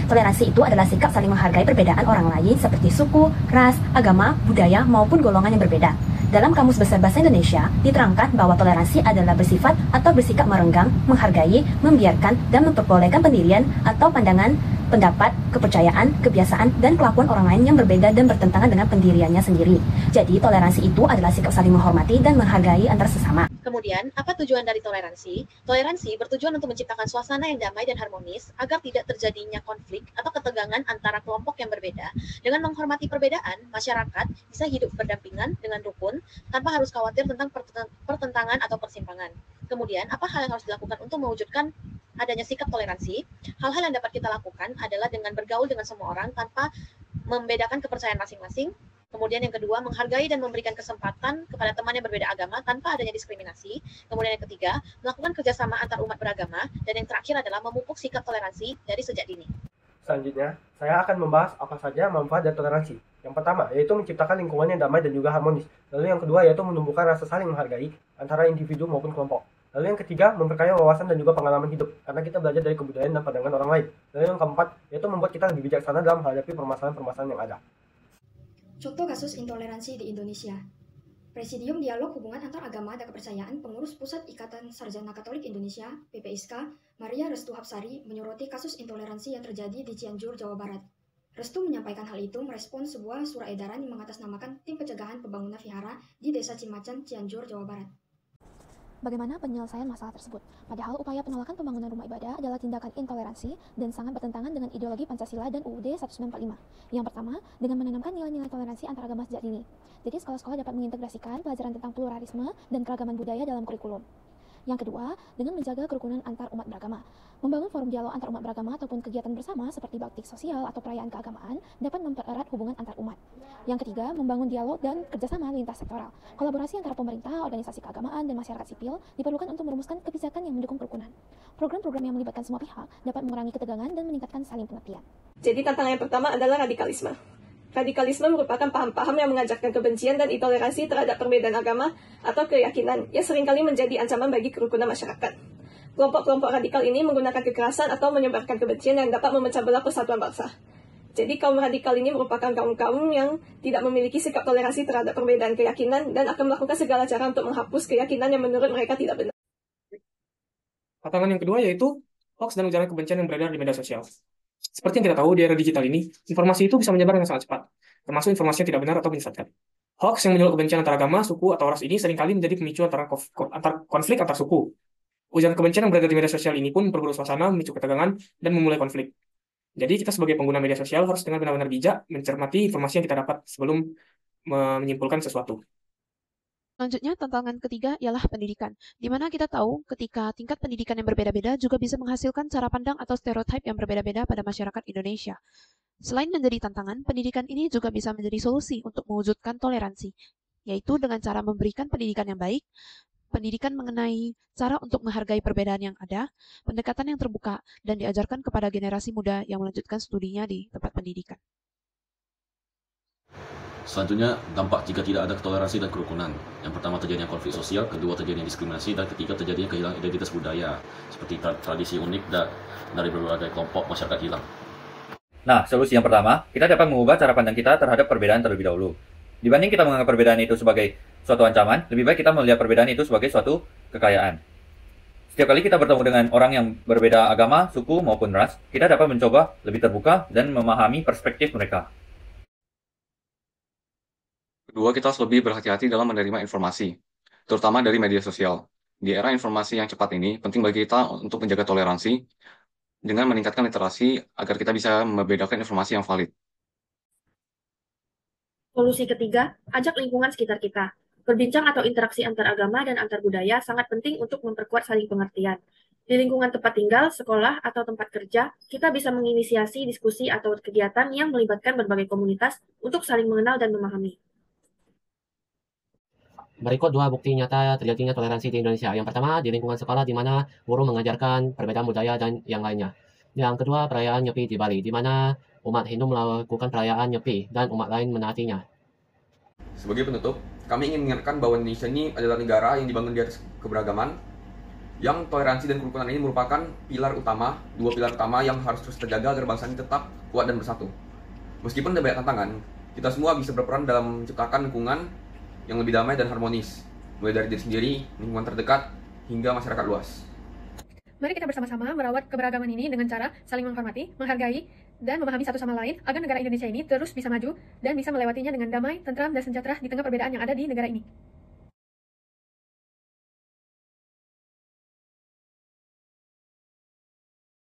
Toleransi itu adalah sikap saling menghargai perbedaan orang lain seperti suku, ras, agama, budaya, maupun golongan yang berbeda. Dalam Kamus Besar Bahasa Indonesia, diterangkan bahwa toleransi adalah bersifat atau bersikap merenggang, menghargai, membiarkan, dan memperbolehkan pendirian atau pandangan, pendapat, kepercayaan, kebiasaan, dan kelakuan orang lain yang berbeda dan bertentangan dengan pendiriannya sendiri. Jadi, toleransi itu adalah sikap saling menghormati dan menghargai antar sesama. Kemudian, apa tujuan dari toleransi? Toleransi bertujuan untuk menciptakan suasana yang damai dan harmonis agar tidak terjadinya konflik atau ketegangan antara kelompok yang berbeda. Dengan menghormati perbedaan, masyarakat bisa hidup berdampingan dengan rukun tanpa harus khawatir tentang pertentangan atau persimpangan. Kemudian, apa hal yang harus dilakukan untuk mewujudkan adanya sikap toleransi? Hal-hal yang dapat kita lakukan adalah dengan bergaul dengan semua orang tanpa membedakan kepercayaan masing-masing. Kemudian yang kedua, menghargai dan memberikan kesempatan kepada teman yang berbeda agama tanpa adanya diskriminasi. Kemudian yang ketiga, melakukan kerjasama antar umat beragama. Dan yang terakhir adalah memupuk sikap toleransi dari sejak dini. Selanjutnya, saya akan membahas apa saja manfaat dari toleransi. Yang pertama, yaitu menciptakan lingkungan yang damai dan juga harmonis. Lalu yang kedua, yaitu menumbuhkan rasa saling menghargai antara individu maupun kelompok. Lalu yang ketiga, memperkaya wawasan dan juga pengalaman hidup, karena kita belajar dari kebudayaan dan pandangan orang lain. Lalu yang keempat, yaitu membuat kita lebih bijaksana dalam menghadapi permasalahan-permasalahan yang ada. Contoh kasus intoleransi di Indonesia. Presidium Dialog Hubungan Antar Agama dan Kepercayaan Pengurus Pusat Ikatan Sarjana Katolik Indonesia, PPISK, Maria Restu Hapsari menyoroti kasus intoleransi yang terjadi di Cianjur, Jawa Barat. Restu menyampaikan hal itu merespon sebuah surat edaran yang mengatasnamakan Tim Pencegahan Pembangunan Vihara di Desa Cimacan, Cianjur, Jawa Barat. Bagaimana penyelesaian masalah tersebut? Padahal upaya penolakan pembangunan rumah ibadah adalah tindakan intoleransi dan sangat bertentangan dengan ideologi Pancasila dan UUD 1945. Yang pertama, dengan menanamkan nilai-nilai toleransi antar agama sejak dini. Jadi sekolah-sekolah dapat mengintegrasikan pelajaran tentang pluralisme dan keragaman budaya dalam kurikulum. Yang kedua, dengan menjaga kerukunan antar umat beragama. Membangun forum dialog antar umat beragama ataupun kegiatan bersama seperti bakti sosial atau perayaan keagamaan dapat mempererat hubungan antar umat. Yang ketiga, membangun dialog dan kerjasama lintas sektoral. Kolaborasi antara pemerintah, organisasi keagamaan, dan masyarakat sipil diperlukan untuk merumuskan kebijakan yang mendukung kerukunan. Program-program yang melibatkan semua pihak dapat mengurangi ketegangan dan meningkatkan saling pengertian. Jadi tantangan yang pertama adalah radikalisme. Radikalisme merupakan paham-paham yang mengajarkan kebencian dan intoleransi terhadap perbedaan agama atau keyakinan yang seringkali menjadi ancaman bagi kerukunan masyarakat. Kelompok-kelompok radikal ini menggunakan kekerasan atau menyebarkan kebencian yang dapat memecah belah persatuan bangsa. Jadi kaum radikal ini merupakan kaum-kaum yang tidak memiliki sikap toleransi terhadap perbedaan keyakinan dan akan melakukan segala cara untuk menghapus keyakinan yang menurut mereka tidak benar. Tantangan yang kedua yaitu hoax dan ujaran kebencian yang beredar di media sosial. Seperti yang kita tahu, di era digital ini, informasi itu bisa menyebar dengan sangat cepat, termasuk informasi yang tidak benar atau menyesatkan. Hoax yang menyulut kebencian antar agama, suku, atau ras ini seringkali menjadi pemicu konflik antar suku. Ujaran kebencian yang beredar di media sosial ini pun memperburuk suasana, memicu ketegangan, dan memulai konflik. Jadi kita sebagai pengguna media sosial harus dengan benar-benar bijak mencermati informasi yang kita dapat sebelum menyimpulkan sesuatu. Selanjutnya, tantangan ketiga ialah pendidikan, di mana kita tahu ketika tingkat pendidikan yang berbeda-beda juga bisa menghasilkan cara pandang atau stereotip yang berbeda-beda pada masyarakat Indonesia. Selain menjadi tantangan, pendidikan ini juga bisa menjadi solusi untuk mewujudkan toleransi, yaitu dengan cara memberikan pendidikan yang baik, pendidikan mengenai cara untuk menghargai perbedaan yang ada, pendekatan yang terbuka, dan diajarkan kepada generasi muda yang melanjutkan studinya di tempat pendidikan. Selanjutnya, dampak jika tidak ada toleransi dan kerukunan. Yang pertama, terjadinya konflik sosial, kedua, terjadinya diskriminasi, dan ketiga, terjadinya kehilangan identitas budaya, seperti tradisi unik dari berbagai kelompok masyarakat hilang. Nah, solusi yang pertama, kita dapat mengubah cara pandang kita terhadap perbedaan terlebih dahulu. Dibanding kita menganggap perbedaan itu sebagai suatu ancaman, lebih baik kita melihat perbedaan itu sebagai suatu kekayaan. Setiap kali kita bertemu dengan orang yang berbeda agama, suku, maupun ras, kita dapat mencoba lebih terbuka dan memahami perspektif mereka. Kedua, kita harus lebih berhati-hati dalam menerima informasi, terutama dari media sosial. Di era informasi yang cepat ini, penting bagi kita untuk menjaga toleransi dengan meningkatkan literasi agar kita bisa membedakan informasi yang valid. Solusi ketiga, ajak lingkungan sekitar kita. Berbincang atau interaksi antar agama dan antar budaya sangat penting untuk memperkuat saling pengertian. Di lingkungan tempat tinggal, sekolah, atau tempat kerja, kita bisa menginisiasi diskusi atau kegiatan yang melibatkan berbagai komunitas untuk saling mengenal dan memahami. Berikut dua bukti nyata terjadinya toleransi di Indonesia. Yang pertama, di lingkungan sekolah di mana guru mengajarkan perbedaan budaya dan yang lainnya. Yang kedua, perayaan Nyepi di Bali, di mana umat Hindu melakukan perayaan Nyepi dan umat lain menaatinya. Sebagai penutup, kami ingin mengingatkan bahwa Indonesia ini adalah negara yang dibangun di atas keberagaman, Yang toleransi dan kerukunan ini merupakan dua pilar utama yang harus terus terjaga agar bangsa ini tetap kuat dan bersatu. Meskipun ada banyak tantangan, kita semua bisa berperan dalam menciptakan lingkungan yang lebih damai dan harmonis, mulai dari diri sendiri, lingkungan terdekat, hingga masyarakat luas. Mari kita bersama-sama merawat keberagaman ini dengan cara saling menghormati, menghargai, dan memahami satu sama lain agar negara Indonesia ini terus bisa maju dan bisa melewatinya dengan damai, tentram, dan sejahtera di tengah perbedaan yang ada di negara ini.